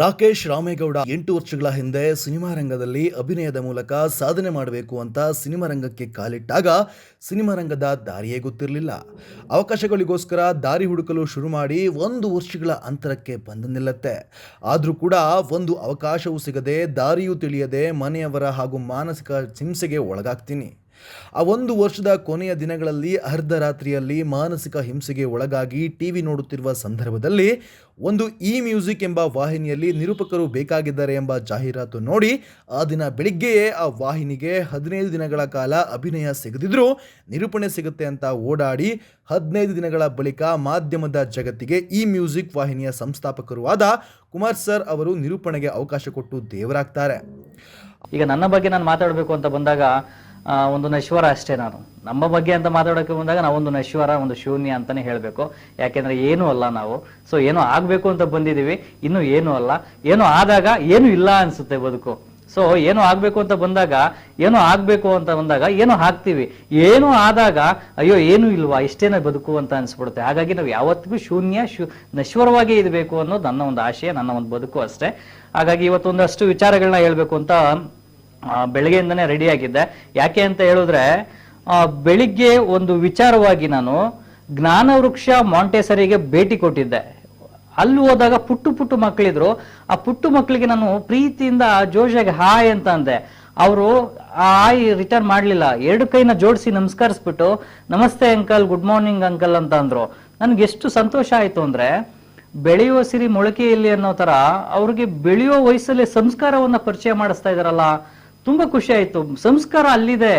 ರಾಕೇಶ್ ರಾಮೇಗೌಡ 8 ವರ್ಷಗಳ ಹಿಂದೆ ಸಿನಿಮಾ ರಂಗದಲ್ಲಿ ಅಭಿನಯದ ಮೂಲಕ ಸಾಧನೆ ಮಾಡಬೇಕು ಅಂತ ಸಿನಿಮಾ ರಂಗಕ್ಕೆ ಕಾಲಿಟ್ಟಾಗ ಸಿನಿಮಾ ರಂಗದ ದಾರಿಯೇ ಗೊತ್ತಿರಲಿಲ್ಲ. ಅವಕಾಶಗಳಿಗೋಸ್ಕರ ದಾರಿ ಹುಡುಕಲು ಶುರು ಮಾಡಿ 1 ವರ್ಷಗಳ ಅಂತರಕ್ಕೆ ಬಂದು ನಿಲ್ಲುತ್ತೆ. ಆದರೂ ಕೂಡ ಒಂದು ಅವಕಾಶವೂ ಸಿಗದೆ, ದಾರಿಯೂ ತಿಳಿಯದೆ ಮನೆಯವರ ಹಾಗೂ ಮಾನಸಿಕ ಹಿಂಸೆಗೆ ಒಳಗಾಗ್ತೀನಿ. ಆ 1 ವರ್ಷದ ಕೊನೆಯ ದಿನಗಳಲ್ಲಿ ಅರ್ಧರಾತ್ರಿಯಲ್ಲಿ ಮಾನಸಿಕ ಹಿಂಸೆಗೆ ಒಳಗಾಗಿ ಟಿವಿ ನೋಡುತ್ತಿರುವ ಸಂದರ್ಭದಲ್ಲಿ ಒಂದು ಇ ಮ್ಯೂಸಿಕ್ ಎಂಬ ವಾಹಿನಿಯಲ್ಲಿ ನಿರೂಪಕರು ಬೇಕಾಗಿದ್ದಾರೆ ಎಂಬ ಜಾಹೀರಾತು ನೋಡಿ ಆ ದಿನ ಬೆಳಿಗ್ಗೆಯೇ ಆ ವಾಹಿನಿಗೆ 15 ದಿನಗಳ ಕಾಲ ಅಭಿನಯ ಸಿಗದಿದ್ರೂ ನಿರೂಪಣೆ ಸಿಗುತ್ತೆ ಅಂತ ಓಡಾಡಿ 15 ದಿನಗಳ ಬಳಿಕ ಮಾಧ್ಯಮದ ಜಗತ್ತಿಗೆ ಇ ಮ್ಯೂಸಿಕ್ ವಾಹಿನಿಯ ಸಂಸ್ಥಾಪಕರು ಆದ ಕುಮಾರ್ ಸರ್ ಅವರು ನಿರೂಪಣೆಗೆ ಅವಕಾಶ ಕೊಟ್ಟು ದೇವರಾಗ್ತಾರೆ. ಈಗ ನನ್ನ ಬಗ್ಗೆ ನಾನು ಮಾತಾಡಬೇಕು ಅಂತ ಬಂದಾಗ ಒಂದು ನಶ್ವರ ಅಷ್ಟೇ. ನಾನು ನಮ್ಮ ಬಗ್ಗೆ ಅಂತ ಮಾತಾಡೋಕೆ ಬಂದಾಗ ನಾವೊಂದು ನಶ್ವರ, ಒಂದು ಶೂನ್ಯ ಅಂತಾನೆ ಹೇಳಬೇಕು. ಯಾಕೆಂದ್ರೆ ಏನೂ ಅಲ್ಲ ನಾವು. ಸೊ ಏನೋ ಆಗ್ಬೇಕು ಅಂತ ಬಂದಿದೀವಿ, ಇನ್ನು ಏನೂ ಅಲ್ಲ. ಏನೋ ಆದಾಗ ಏನು ಇಲ್ಲ ಅನ್ಸುತ್ತೆ ಬದುಕು. ಸೊ ಏನೋ ಆಗ್ಬೇಕು ಅಂತ ಬಂದಾಗ, ಏನೋ ಆಗ್ಬೇಕು ಅಂತ ಬಂದಾಗ ಏನೋ ಹಾಕ್ತಿವಿ, ಏನೋ ಆದಾಗ ಅಯ್ಯೋ ಏನು ಇಲ್ವಾ, ಇಷ್ಟೇನ ಬದುಕು ಅಂತ ಅನ್ಸ್ಬಿಡುತ್ತೆ. ಹಾಗಾಗಿ ನಾವು ಯಾವತ್ತಿಗೂ ನಶ್ವರವಾಗಿ ಇರಬೇಕು ಅನ್ನೋದು ನನ್ನ ಒಂದು ಆಶಯ, ನನ್ನ ಒಂದು ಬದುಕು ಅಷ್ಟೇ. ಹಾಗಾಗಿ ಇವತ್ತೊಂದಷ್ಟು ವಿಚಾರಗಳನ್ನ ಹೇಳ್ಬೇಕು ಅಂತ ಬೆಳಗ್ಗೆಯಿಂದನೇ ರೆಡಿ ಆಗಿದ್ದೆ. ಯಾಕೆ ಅಂತ ಹೇಳಿದ್ರೆ ಬೆಳಿಗ್ಗೆ ಒಂದು ವಿಚಾರವಾಗಿ ನಾನು ಜ್ಞಾನವೃಕ್ಷ ಮಾಂಟೆಸರಿಗೆ ಭೇಟಿ ಕೊಟ್ಟಿದ್ದೆ. ಅಲ್ಲಿ ಹೋದಾಗ ಪುಟ್ಟು ಮಕ್ಕಳಿದ್ರು. ಆ ಪುಟ್ಟು ಮಕ್ಕಳಿಗೆ ನಾನು ಪ್ರೀತಿಯಿಂದ ಜೋಶಾಗಿ ಹಾಯ್ ಅಂತ ಅಂದೆ. ಅವರು ಹಾಯ್ ರಿಟರ್ನ್ ಮಾಡ್ಲಿಲ್ಲ. 2 ಕೈನ ಜೋಡಿಸಿ ನಮಸ್ಕರಿಸ್ಬಿಟ್ಟು ನಮಸ್ತೆ ಅಂಕಲ್, ಗುಡ್ ಮಾರ್ನಿಂಗ್ ಅಂಕಲ್ ಅಂತ ಅಂದ್ರು. ನನ್ಗೆ ಎಷ್ಟು ಸಂತೋಷ ಆಯ್ತು ಅಂದ್ರೆ, ಬೆಳೆಯುವ ಸಿರಿ ಮೊಳಕೆಯಲ್ಲಿ ಅನ್ನೋ ತರ ಅವ್ರಿಗೆ ಬೆಳೆಯುವ ವಯಸ್ಸಲ್ಲಿ ಸಂಸ್ಕಾರವನ್ನ ಪರಿಚಯ ಮಾಡಿಸ್ತಾ ಇದಾರಲ್ಲ, ತುಂಬಾ ಖುಷಿ ಆಯ್ತು. ಸಂಸ್ಕಾರ ಅಲ್ಲಿದೆ.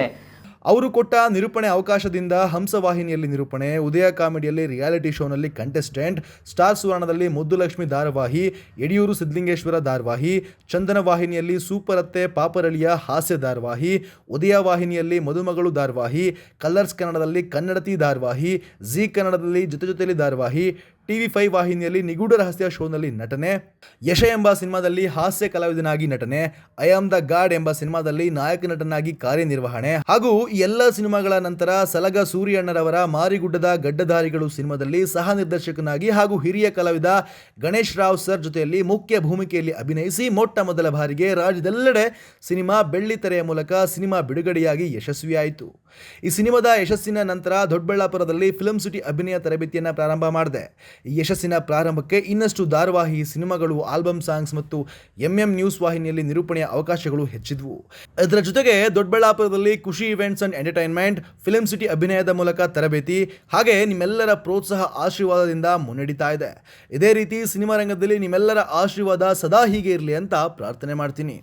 ಅವರು ಕೊಟ್ಟ ನಿರೂಪಣೆ ಅವಕಾಶದಿಂದ ಹಂಸವಾಹಿನಿಯಲ್ಲಿ ನಿರೂಪಣೆ, ಉದಯ ಕಾಮಿಡಿಯಲ್ಲಿ ರಿಯಾಲಿಟಿ ಶೋನಲ್ಲಿ ಕಂಟೆಸ್ಟೆಂಟ್, ಸ್ಟಾರ್ ಸುವರ್ಣದಲ್ಲಿ ಮುದ್ದುಲಕ್ಷ್ಮಿ ಧಾರಾವಾಹಿ, ಯಡಿಯೂರು ಸಿದ್ಧಲಿಂಗೇಶ್ವರ ಧಾರಾವಾಹಿ, ಚಂದನ ವಾಹಿನಿಯಲ್ಲಿ ಸೂಪರ್ ಅತ್ತೆ ಪಾಪರಳಿಯ ಹಾಸ್ಯ ಧಾರಾವಾಹಿ, ಉದಯ ವಾಹಿನಿಯಲ್ಲಿ ಮದುಮಗಳು ಧಾರಾವಾಹಿ, ಕಲರ್ಸ್ ಕನ್ನಡದಲ್ಲಿ ಕನ್ನಡತಿ ಧಾರಾವಾಹಿ, ಜಿ ಕನ್ನಡದಲ್ಲಿ ಜೊತೆಲಿ ಧಾರಾವಾಹಿ, TV5 ವಾಹಿನಿಯಲ್ಲಿ ನಿಗೂಢ ರಹಸ್ಯ ಶೋನಲ್ಲಿ ನಟನೆ, ಯಶ ಎಂಬ ಸಿನಿಮಾದಲ್ಲಿ ಹಾಸ್ಯ ಕಲಾವಿದನಾಗಿ ನಟನೆ, ಐ ಆಮ್ ದ ಗಾಡ್ ಎಂಬ ಸಿನಿಮಾದಲ್ಲಿ ನಾಯಕ ನಟನಾಗಿ ಕಾರ್ಯನಿರ್ವಹಣೆ ಹಾಗೂ ಈ ಎಲ್ಲ ಸಿನಿಮಾಗಳ ನಂತರ ಸಲಗ ಸೂರ್ಯಣ್ಣರವರ ಮಾರಿಗುಡ್ಡದ ಗಡ್ಡಧಾರಿಗಳು ಸಿನಿಮಾದಲ್ಲಿ ಸಹ ನಿರ್ದೇಶಕನಾಗಿ ಹಾಗೂ ಹಿರಿಯ ಕಲಾವಿದ ಗಣೇಶ್ ರಾವ್ ಸರ್ ಜೊತೆಯಲ್ಲಿ ಮುಖ್ಯ ಭೂಮಿಕೆಯಲ್ಲಿ ಅಭಿನಯಿಸಿ ಮೊಟ್ಟ ಮೊದಲ ಬಾರಿಗೆ ರಾಜ್ಯದೆಲ್ಲೆಡೆ ಸಿನಿಮಾ ಬೆಳ್ಳಿ ತೆರೆಯ ಮೂಲಕ ಸಿನಿಮಾ ಬಿಡುಗಡೆಯಾಗಿ ಯಶಸ್ವಿಯಾಯಿತು. ಈ ಸಿನಿಮಾದ ಯಶಸ್ಸಿನ ನಂತರ ದೊಡ್ಡಬಳ್ಳಾಪುರದಲ್ಲಿ ಫಿಲ್ಮ್ ಸಿಟಿ ಅಭಿನಯ ತರಬೇತಿಯನ್ನು ಪ್ರಾರಂಭ ಮಾಡಿದೆ. ಈ ಯಶಸ್ಸಿನ ಪ್ರಾರಂಭಕ್ಕೆ ಇನ್ನಷ್ಟು ಧಾರಾವಾಹಿ, ಸಿನಿಮಾಗಳು, ಆಲ್ಬಮ್ ಸಾಂಗ್ಸ್ ಮತ್ತು MM ನ್ಯೂಸ್ ವಾಹಿನಿಯಲ್ಲಿ ನಿರೂಪಣೆಯ ಅವಕಾಶಗಳು ಹೆಚ್ಚಿದ್ವು. ಇದರ ಜೊತೆಗೆ ದೊಡ್ಡಬಳ್ಳಾಪುರದಲ್ಲಿ ಖುಷಿ events and entertainment, film city ಅಭಿನಯದ ಮೂಲಕ ತರಬೇತಿ, ಹಾಗೆ ನಿಮ್ಮೆಲ್ಲರ ಪ್ರೋತ್ಸಾಹ ಆಶೀರ್ವಾದದಿಂದ ಮುನ್ನಡೀತಾ ಇದೆ. ಇದೇ ರೀತಿ ಸಿನಿಮಾ ರಂಗದಲ್ಲಿ ನಿಮ್ಮೆಲ್ಲರ ಆಶೀರ್ವಾದ ಸದಾ ಹೀಗೆ ಇರಲಿ ಅಂತ ಪ್ರಾರ್ಥನೆ ಮಾಡ್ತೀನಿ.